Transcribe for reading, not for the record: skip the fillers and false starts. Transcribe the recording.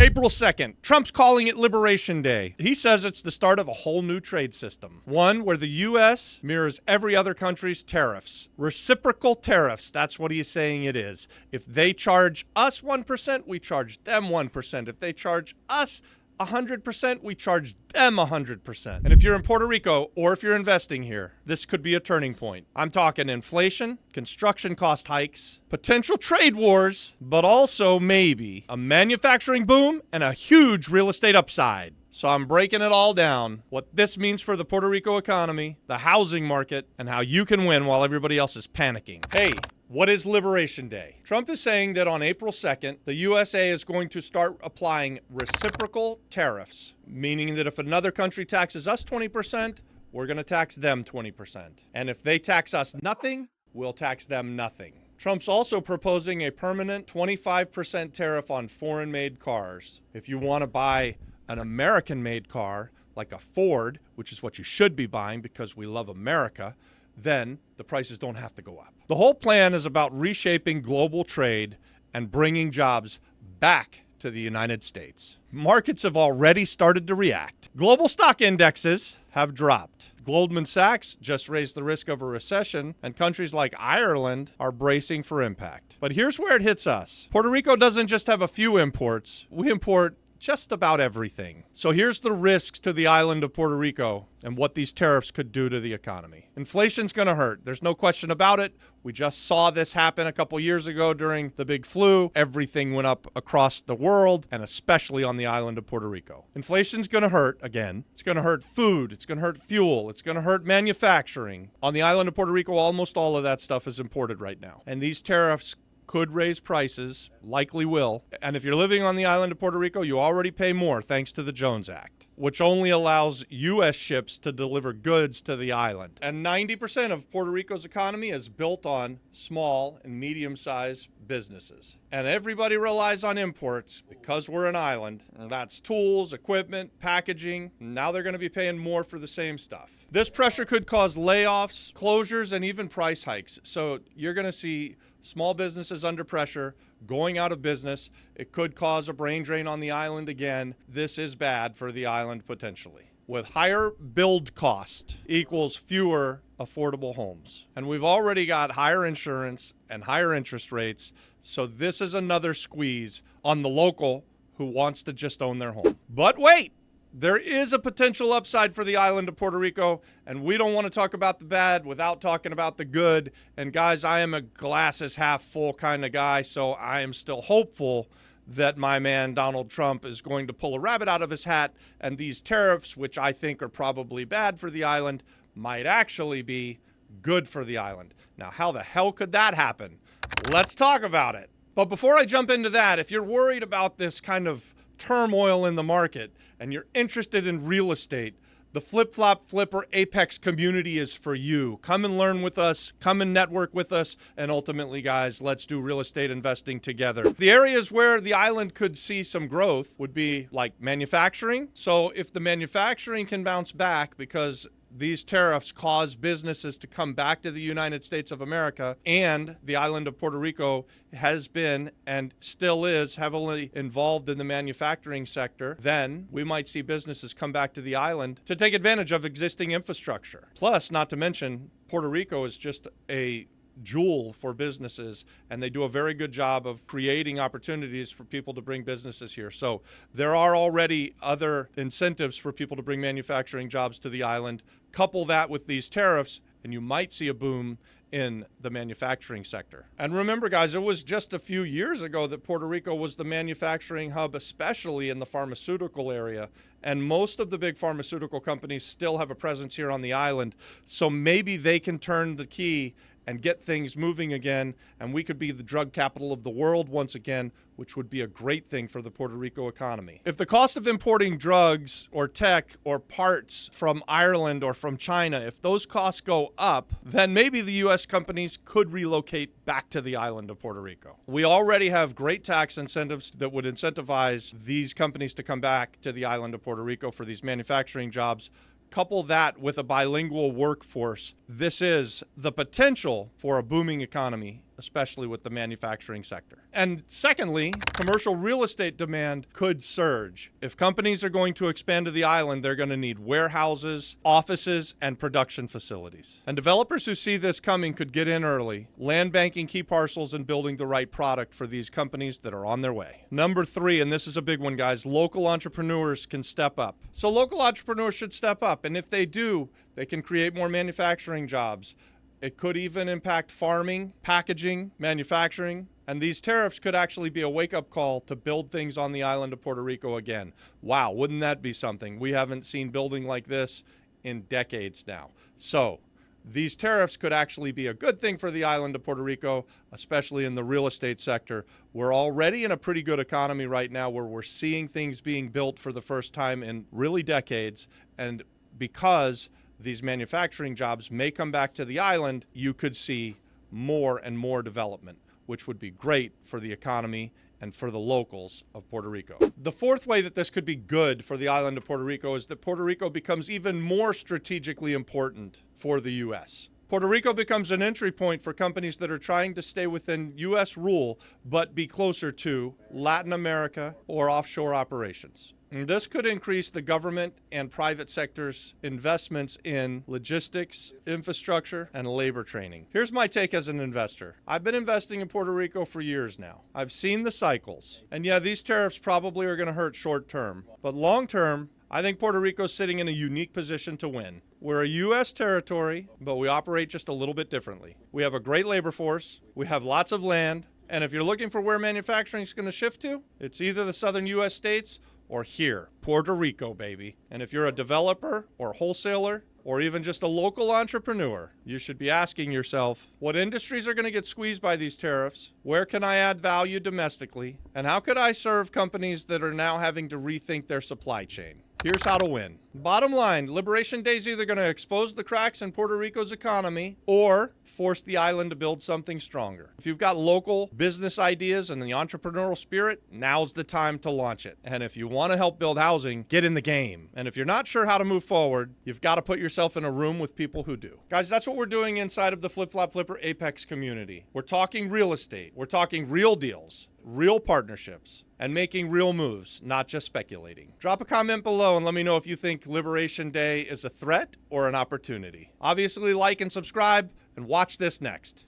April 2nd, Trump's calling it Liberation Day. He says it's the start of a whole new trade system. One where the U.S. mirrors every other country's tariffs. Reciprocal tariffs, that's what he's saying it is. If they charge us 1%, we charge them 1%. If they charge us 100%, we charge them 100%. And if you're in Puerto Rico or if you're investing here, this could be a turning point. I'm talking inflation, construction cost hikes, potential trade wars, but also maybe a manufacturing boom and a huge real estate upside. So I'm breaking it all down, what this means for the Puerto Rico economy, the housing market, and how you can win while everybody else is panicking. Hey, what is Liberation Day? Trump is saying that on April 2nd, the USA is going to start applying reciprocal tariffs, meaning that if another country taxes us 20%, we're going to tax them 20%. And if they tax us nothing, we'll tax them nothing. Trump's also proposing a permanent 25% tariff on foreign-made cars. If you want to buy an American-made car, like a Ford, which is what you should be buying because we love America, then the prices don't have to go up. The whole plan is about reshaping global trade and bringing jobs back to the United States. Markets have already started to react. Global stock indexes have dropped. Goldman Sachs just raised the risk of a recession, and countries like Ireland are bracing for impact. But here's where it hits us. Puerto Rico doesn't just have a few imports. We import just about everything. So here's the risks to the island of Puerto Rico and what these tariffs could do to the economy. Inflation's going to hurt. There's no question about it. We just saw this happen a couple years ago during the big flu. Everything went up across the world, and especially on the island of Puerto Rico. Inflation's going to hurt again. It's going to hurt food. It's going to hurt fuel. It's going to hurt manufacturing. On the island of Puerto Rico, almost all of that stuff is imported right now. And these tariffs could raise prices, likely will. And if you're living on the island of Puerto Rico, you already pay more thanks to the Jones Act, which only allows U.S. ships to deliver goods to the island. And 90% of Puerto Rico's economy is built on small and medium-sized businesses. And everybody relies on imports because we're an island. And that's tools, equipment, packaging. Now they're going to be paying more for the same stuff. This pressure could cause layoffs, closures, and even price hikes. So you're going to see small businesses under pressure, going out of business. It could cause a brain drain on the island again. This is bad for the island potentially. With higher build cost equals fewer affordable homes. And we've already got higher insurance and higher interest rates. So this is another squeeze on the local who wants to just own their home. But wait! There is a potential upside for the island of Puerto Rico, and we don't want to talk about the bad without talking about the good. And guys, I am a glasses half full kind of guy, so I am still hopeful that my man Donald Trump is going to pull a rabbit out of his hat, and these tariffs, which I think are probably bad for the island, might actually be good for the island. Now, how the hell could that happen? Let's talk about it. But before I jump into that, if you're worried about this kind of turmoil in the market and you're interested in real estate, the Flip Flop Flipper Apex community is for you. Come and learn with us, come and network with us, and ultimately, guys, let's do real estate investing together. The areas where the island could see some growth would be like manufacturing. So if the manufacturing can bounce back because these tariffs cause businesses to come back to the United States of America, and the island of Puerto Rico has been and still is heavily involved in the manufacturing sector, then we might see businesses come back to the island to take advantage of existing infrastructure. Plus, not to mention, Puerto Rico is just a jewel for businesses, and they do a very good job of creating opportunities for people to bring businesses here. So there are already other incentives for people to bring manufacturing jobs to the island. Couple that with these tariffs, and you might see a boom in the manufacturing sector. And remember, guys, it was just a few years ago that Puerto Rico was the manufacturing hub, especially in the pharmaceutical area. And most of the big pharmaceutical companies still have a presence here on the island. So maybe they can turn the key and get things moving again, and we could be the drug capital of the world once again, which would be a great thing for the Puerto Rico economy. If the cost of importing drugs or tech or parts from Ireland or from China, if those costs go up, then maybe the U.S. companies could relocate back to the island of Puerto Rico. We already have great tax incentives that would incentivize these companies to come back to the island of Puerto Rico for these manufacturing jobs. Couple that with a bilingual workforce, this is the potential for a booming economy especially with the manufacturing sector. And secondly, commercial real estate demand could surge. If companies are going to expand to the island, they're going to need warehouses, offices, and production facilities. And developers who see this coming could get in early, land banking key parcels and building the right product for these companies that are on their way. Number 3, and this is a big one, guys, local entrepreneurs can step up. So local entrepreneurs should step up, and if they do, they can create more manufacturing jobs. It could even impact farming, packaging, manufacturing, and these tariffs could actually be a wake-up call to build things on the island of Puerto Rico again. Wow, wouldn't that be something? We haven't seen building like this in decades now. So these tariffs could actually be a good thing for the island of Puerto Rico, especially in the real estate sector. We're already in a pretty good economy right now where we're seeing things being built for the first time in really decades, and because these manufacturing jobs may come back to the island, you could see more and more development, which would be great for the economy and for the locals of Puerto Rico. The fourth way that this could be good for the island of Puerto Rico is that Puerto Rico becomes even more strategically important for the U.S. Puerto Rico becomes an entry point for companies that are trying to stay within U.S. rule, but be closer to Latin America or offshore operations. And this could increase the government and private sector's investments in logistics, infrastructure, and labor training. Here's my take as an investor. I've been investing in Puerto Rico for years now. I've seen the cycles. And yeah, these tariffs probably are going to hurt short term. But long term, I think Puerto Rico's sitting in a unique position to win. We're a U.S. territory, but we operate just a little bit differently. We have a great labor force. We have lots of land. And if you're looking for where manufacturing is going to shift to, it's either the southern U.S. states or here, Puerto Rico, baby. And if you're a developer or wholesaler or even just a local entrepreneur, you should be asking yourself, what industries are going to get squeezed by these tariffs? Where can I add value domestically? And how could I serve companies that are now having to rethink their supply chain? Here's how to win. Bottom line, Liberation Day is either going to expose the cracks in Puerto Rico's economy or force the island to build something stronger. If you've got local business ideas and the entrepreneurial spirit, now's the time to launch it. And if you want to help build housing, get in the game. And if you're not sure how to move forward, you've got to put yourself in a room with people who do. Guys, that's what we're doing inside of the Flip Flop Flipper Apex community. We're talking real estate. We're talking real deals, real partnerships, and making real moves, not just speculating. Drop a comment below and let me know if you think Liberation Day is a threat or an opportunity. Obviously, like and subscribe, and watch this next.